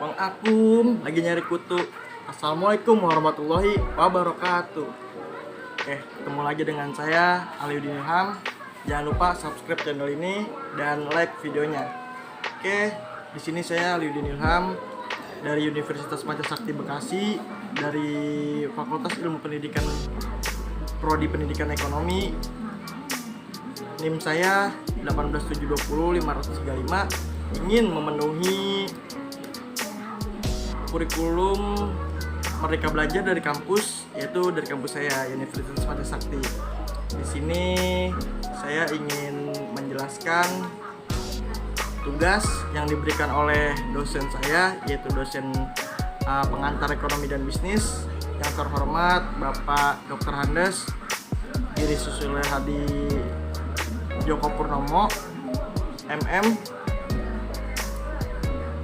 Bang Akum lagi nyari kutu. Assalamualaikum warahmatullahi wabarakatuh. Oke, ketemu lagi dengan saya Aliudin Ilham. Jangan lupa subscribe channel ini dan like videonya. Oke, di sini saya Aliudin Ilham dari Universitas Pancasakti Bekasi, dari Fakultas Ilmu Pendidikan Prodi Pendidikan Ekonomi. NIM saya 18720 535, ingin memenuhi kurikulum Merdeka Belajar dari kampus, yaitu dari kampus saya Universitas Pancasakti. Di sini saya ingin menjelaskan tugas yang diberikan oleh dosen saya, yaitu dosen pengantar ekonomi dan bisnis yang terhormat Bapak Dr. Handes Giri Susilo Hadi Joko Purnomo MM,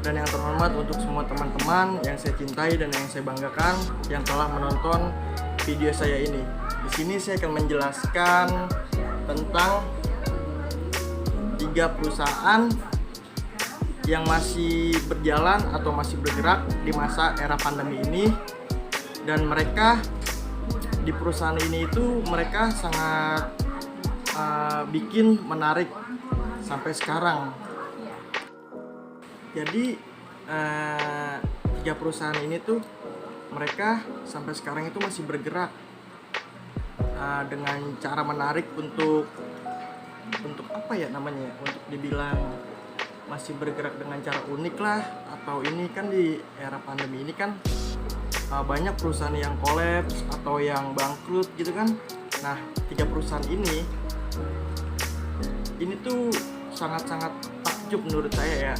dan yang terhormat untuk semua teman-teman yang saya cintai dan yang saya banggakan yang telah menonton video saya ini. Di sini saya akan menjelaskan tentang 3 perusahaan yang masih berjalan atau masih bergerak di masa era pandemi ini, dan mereka di perusahaan ini itu mereka sangat bikin menarik sampai sekarang. Jadi 3 perusahaan ini tuh mereka sampai sekarang itu masih bergerak dengan cara menarik untuk apa ya namanya, untuk dibilang masih bergerak dengan cara unik lah. Atau ini kan di era pandemi ini kan banyak perusahaan yang kolaps atau yang bangkrut gitu kan. Nah, 3 perusahaan ini tuh sangat-sangat takjub menurut saya ya.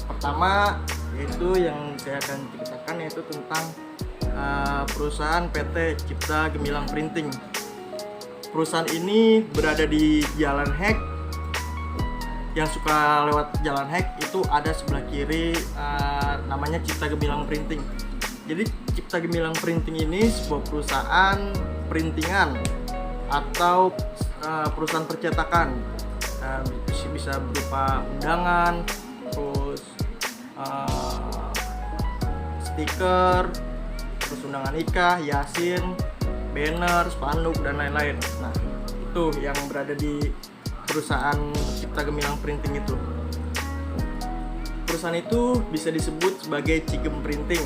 Pertama yaitu yang saya akan ceritakan yaitu tentang perusahaan PT Cipta Gemilang Printing. Perusahaan ini berada di Jalan Hek. Yang suka lewat Jalan Hek itu ada sebelah kiri namanya Cipta Gemilang Printing. Jadi Cipta Gemilang Printing ini sebuah perusahaan printingan atau perusahaan percetakan, bisa berupa undangan, terus stiker, terus undangan nikah, yasin, banner, spanduk, dan lain-lain. Nah, itu yang berada di perusahaan Cipta Gemilang Printing itu. Perusahaan itu bisa disebut sebagai Cigem Printing.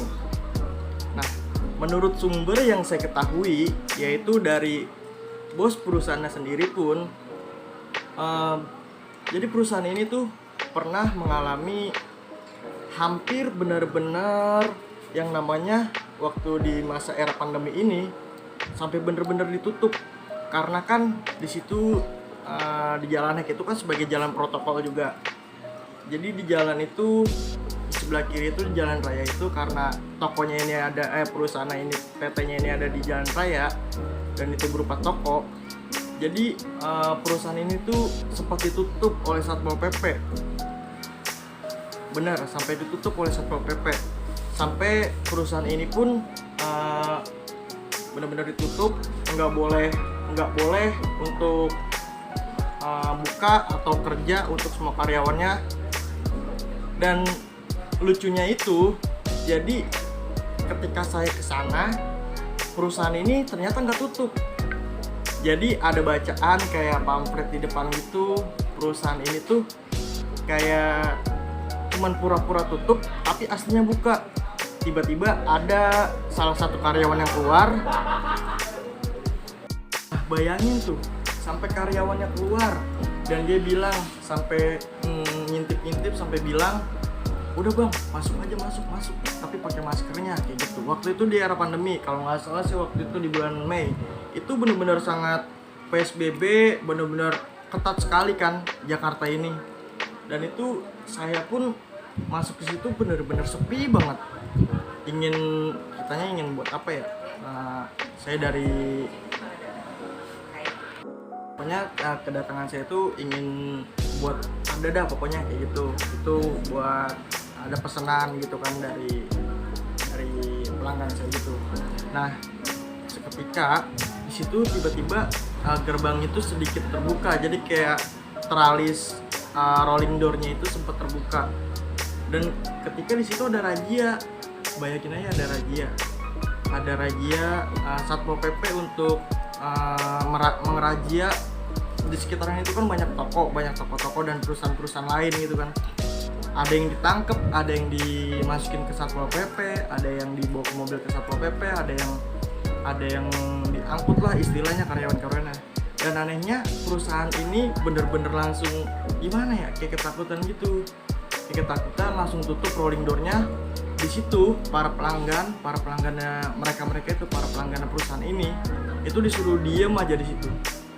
Nah, menurut sumber yang saya ketahui, yaitu dari bos perusahaannya sendiri pun, jadi perusahaan ini tuh pernah mengalami hampir benar-benar yang namanya waktu di masa era pandemi ini sampai benar-benar ditutup, karena kan di situ di Jalan Hek itu kan sebagai jalan protokol juga. Jadi di jalan itu di sebelah kiri itu di jalan raya itu, karena tokonya ini ada perusahaan ini PT-nya ini ada di jalan raya dan itu berupa toko. Jadi perusahaan ini tuh sempat ditutup oleh Satpol PP. Benar, sampai ditutup oleh Satpol PP. Sampai perusahaan ini pun benar-benar ditutup, nggak boleh untuk buka atau kerja untuk semua karyawannya. Dan lucunya itu, jadi ketika saya kesana, perusahaan ini ternyata nggak tutup. Jadi ada bacaan kayak pamflet di depan gitu, perusahaan ini tuh kayak cuman pura-pura tutup tapi aslinya buka. Tiba-tiba ada salah satu karyawan yang keluar. Nah, bayangin tuh, sampai karyawannya keluar dan dia bilang sampai ngintip-ngintip sampai bilang, udah bang, masuk aja, masuk, tapi pakai maskernya, kayak gitu. Waktu itu di era pandemi, kalau nggak salah sih waktu itu di bulan Mei. Itu benar-benar sangat PSBB, benar-benar ketat sekali kan Jakarta ini. Dan itu saya pun masuk ke situ benar-benar sepi banget. Kitanya ingin buat apa ya? Saya dari pokoknya kedatangan saya itu ingin buat ada pokoknya kayak gitu. Itu buat ada pesanan gitu kan dari pelanggan saya gitu. Nah, seketika di situ tiba-tiba gerbang itu sedikit terbuka, jadi kayak teralis rolling door-nya itu sempat terbuka. Dan ketika di situ ada razia, bayangin aja ada razia Satpol PP untuk mengerazia di sekitaran itu kan banyak toko-toko dan perusahaan-perusahaan lain gitu kan. Ada yang ditangkap, ada yang dimasukin ke Satpol PP, ada yang dibawa ke mobil ke Satpol PP, ada yang diangkut lah istilahnya karyawan-karyawannya. Dan anehnya perusahaan ini bener-bener langsung gimana ya, kayak ketakutan gitu, langsung tutup rolling door-nya. Di situ para pelanggannya mereka itu para pelanggan perusahaan ini itu disuruh diem aja di situ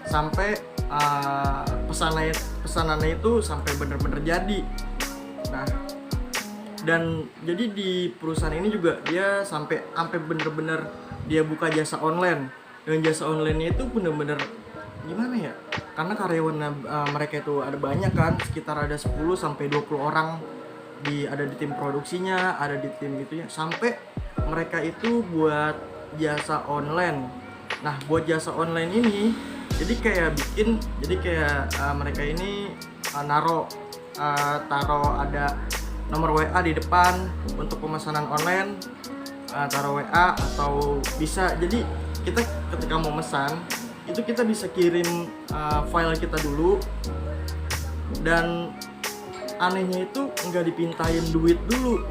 sampai pesanannya itu sampai bener-bener jadi. Nah, dan jadi di perusahaan ini juga dia sampai bener-bener dia buka jasa online, dan jasa online-nya itu bener-bener gimana ya, karena karyawan mereka itu ada banyak kan, sekitar ada 10-20 orang ada di tim produksinya, ada di tim gitunya, sampai mereka itu buat jasa online. Nah, buat jasa online ini jadi kayak mereka ini taruh ada nomor WA di depan untuk pemesanan online, taruh WA atau bisa jadi kita ketika mau mesan itu kita bisa kirim file kita dulu, dan anehnya itu nggak dipintain duit dulu.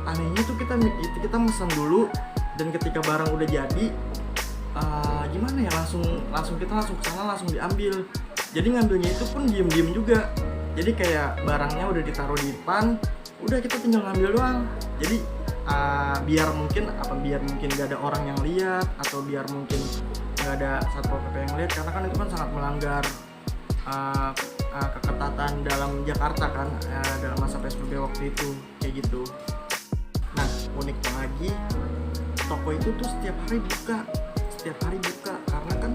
Anehnya itu kita mesan dulu, dan ketika barang udah jadi gimana ya, langsung kita langsung kesana langsung diambil. Jadi ngambilnya itu pun diem juga. Jadi kayak barangnya udah ditaruh di depan, udah kita tinggal ngambil doang. Jadi biar mungkin gak ada orang yang lihat, atau biar mungkin gak ada Satpol PP yang lihat, karena kan itu kan sangat melanggar keketatan dalam Jakarta kan, dalam masa PSBB waktu itu kayak gitu. Nah, uniknya lagi toko itu tuh setiap hari buka karena kan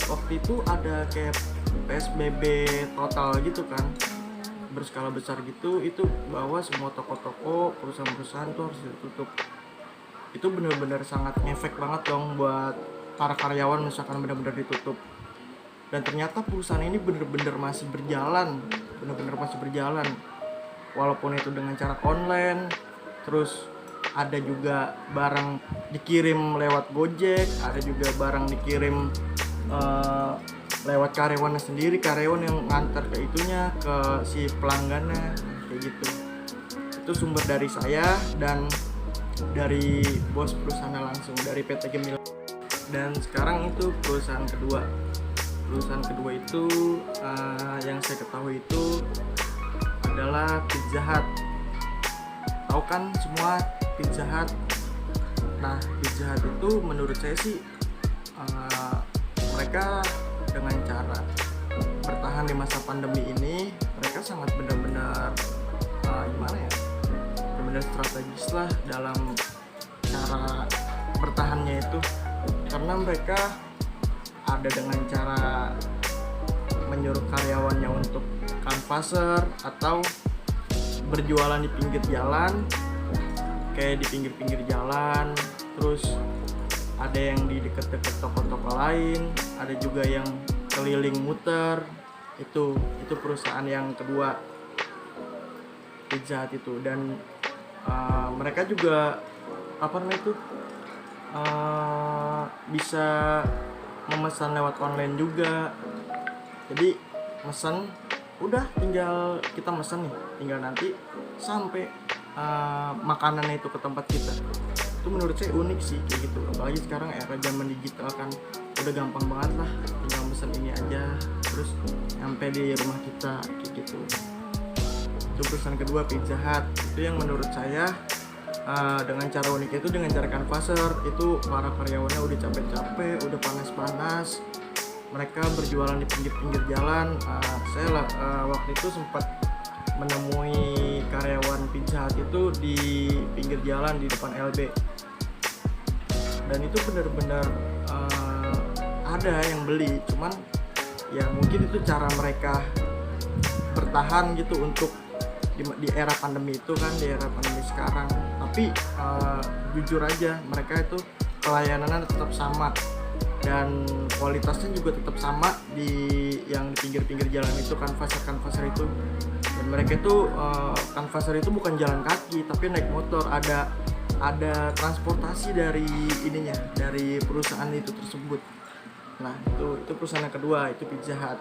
waktu itu ada kayak PSBB total gitu kan, berskala besar gitu, itu bahwa semua toko-toko, perusahaan-perusahaan tuh harus ditutup. Itu benar-benar sangat ngefek banget dong buat para karyawan misalkan benar-benar ditutup. Dan ternyata perusahaan ini benar-benar masih berjalan, walaupun itu dengan cara online. Terus ada juga barang dikirim lewat Gojek, ada juga barang dikirim lewat karyawannya sendiri, karyawan yang ngantar ke itunya, ke si pelanggannya, kayak gitu. Itu sumber dari saya dan dari bos perusahaannya langsung, dari PT Gemilang. Dan sekarang itu perusahaan kedua itu yang saya ketahui itu adalah Pizza Hut. Tahu kan semua Pizza Hut. Nah, Pizza Hut itu menurut saya sih mereka dengan cara bertahan di masa pandemi ini, mereka sangat benar-benar benar-benar strategis lah dalam cara bertahannya itu, karena mereka ada dengan cara menyuruh karyawannya untuk canvasser atau berjualan di pinggir jalan, kayak di pinggir-pinggir jalan. Terus ada yang di dekat-dekat toko-toko lain, ada juga yang keliling muter. Itu perusahaan yang kedua, Pizza Hut itu. Dan mereka juga bisa memesan lewat online juga. Jadi mesan, udah tinggal kita mesen nih, tinggal nanti sampai makanannya itu ke tempat kita. Itu menurut saya unik sih kayak gitu. Apalagi sekarang era zaman digital kan udah gampang banget lah, tinggal mesen ini aja terus nyampe di rumah kita kayak gitu. Itu perusahaan kedua, Pizza Hut. Itu yang menurut saya dengan cara unik itu, dengan cara canvasser itu, para karyawannya udah capek-capek, udah panas-panas, mereka berjualan di pinggir-pinggir jalan. Saya waktu itu sempat menemui karyawan Pizza Hut itu di pinggir jalan di depan LB, dan itu benar-benar ada yang beli. Cuman ya mungkin itu cara mereka bertahan gitu untuk di era pandemi itu kan, di era pandemi sekarang. Tapi jujur aja, mereka itu pelayanannya tetap sama dan kualitasnya juga tetap sama di yang di pinggir-pinggir jalan itu, kanvasar itu. Dan mereka itu kanvaser itu bukan jalan kaki tapi naik motor, ada transportasi dari ininya, dari perusahaan itu tersebut. Nah itu perusahaan yang kedua, itu Pizza Hut.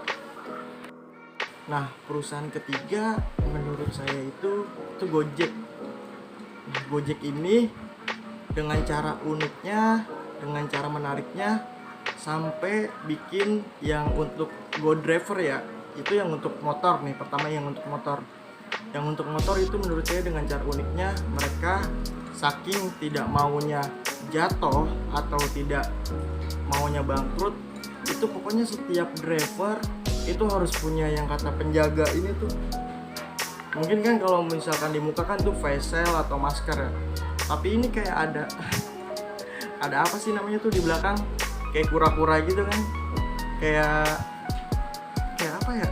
Nah perusahaan ketiga menurut saya itu Gojek. Nah, Gojek ini dengan cara uniknya, dengan cara menariknya, sampai bikin yang untuk Go Driver ya, itu yang untuk motor nih. Pertama yang untuk motor itu menurut saya dengan cara uniknya, mereka saking tidak maunya jatuh atau tidak maunya bangkrut, itu pokoknya setiap driver itu harus punya yang kata penjaga ini tuh. Mungkin kan kalau misalkan di muka kan tuh face shield atau masker ya, tapi ini kayak ada apa sih namanya tuh di belakang, kayak kura-kura gitu kan, kayak apa ya,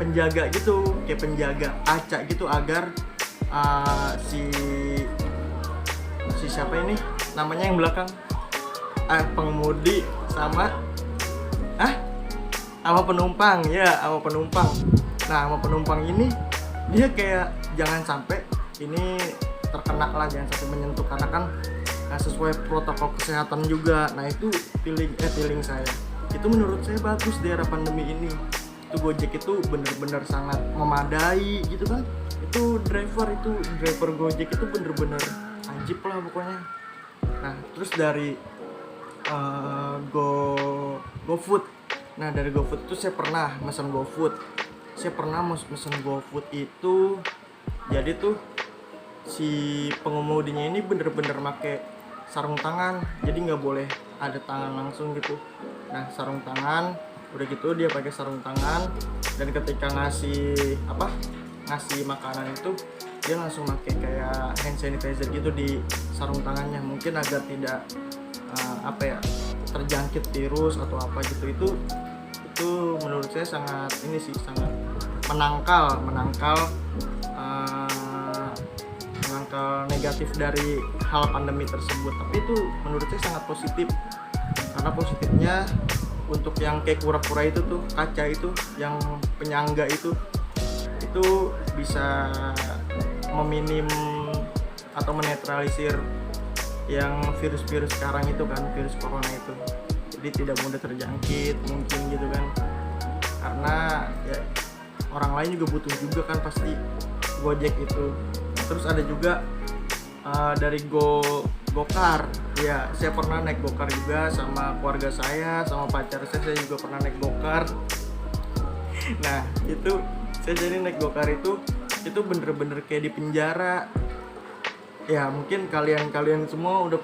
penjaga gitu, kayak penjaga acak gitu agar si siapa ini namanya yang belakang, pengemudi sama penumpang ya, sama penumpang. Nah sama penumpang ini dia kayak jangan sampai ini terkena lah, jangan sampai menyentuh, karena kan sesuai protokol kesehatan juga. Nah itu feeling saya itu menurut saya bagus di era pandemi ini. Itu Gojek itu bener-bener sangat memadai gitu kan. Itu driver Gojek itu bener-bener ajib lah pokoknya. Nah terus dari GoFood. Nah dari GoFood itu saya pernah mesen GoFood. Itu jadi tuh si pengemudinya ini bener-bener pakai sarung tangan, jadi nggak boleh ada tangan langsung gitu. Nah sarung tangan, udah gitu dia pakai sarung tangan, dan ketika ngasih makanan itu dia langsung pakai kayak hand sanitizer gitu di sarung tangannya, mungkin agar tidak terjangkit virus atau apa gitu. Itu menurut saya sangat menangkal negatif dari hal pandemi tersebut. Tapi itu menurut saya sangat positif, karena positifnya untuk yang kayak kura-kura itu tuh, kaca itu yang penyangga itu bisa meminim atau menetralisir yang virus-virus sekarang itu kan, virus corona itu, jadi tidak mudah terjangkit mungkin gitu kan, karena ya orang lain juga butuh juga kan pasti Gojek itu. Terus ada juga dari Gokar ya, saya pernah naik Gokar juga sama keluarga saya, sama pacar saya juga pernah naik Gokar. Nah itu saya jadi naik Gokar itu bener-bener kayak di penjara ya. Mungkin kalian semua udah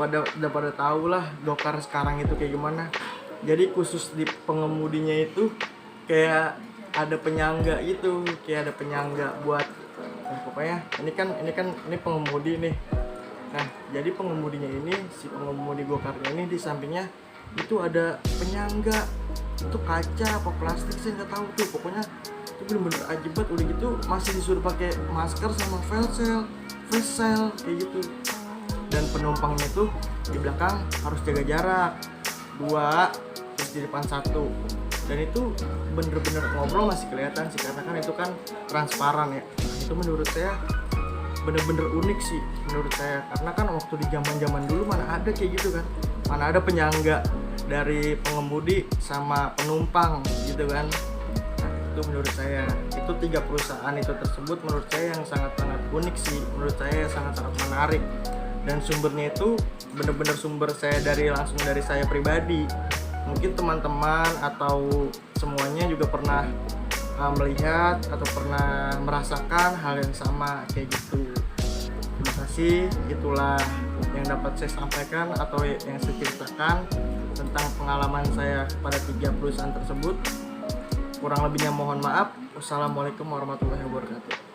pada tahu lah Gokar sekarang itu kayak gimana. Jadi khusus di pengemudinya itu kayak ada penyangga itu, kayak ada penyangga buat pokoknya ini pengemudi nih. Nah jadi pengemudinya ini, si pengemudi Gokarnya ini, di sampingnya itu ada penyangga, itu kaca apa plastik saya nggak tahu tuh, pokoknya itu bener-bener ajib banget. Udah gitu masih disuruh pakai masker sama face shield kayak gitu, dan penumpangnya tuh di belakang harus jaga jarak 2, terus di depan 1, dan itu bener-bener ngobrol masih kelihatan sih, karena kan itu kan transparan ya. Itu menurut saya bener-bener unik sih menurut saya, karena kan waktu di zaman dulu mana ada kayak gitu kan, mana ada penyangga dari pengemudi sama penumpang gitu kan. Nah itu menurut saya, itu 3 perusahaan itu tersebut menurut saya yang sangat-sangat unik sih, menurut saya sangat-sangat menarik, dan sumbernya itu bener-bener sumber saya langsung dari saya pribadi. Mungkin teman-teman atau semuanya juga pernah melihat atau pernah merasakan hal yang sama kayak gitu. Terima kasih, itulah yang dapat saya sampaikan atau yang saya ceritakan tentang pengalaman saya pada 3 perusahaan tersebut. Kurang lebihnya mohon maaf. Wassalamualaikum warahmatullahi wabarakatuh.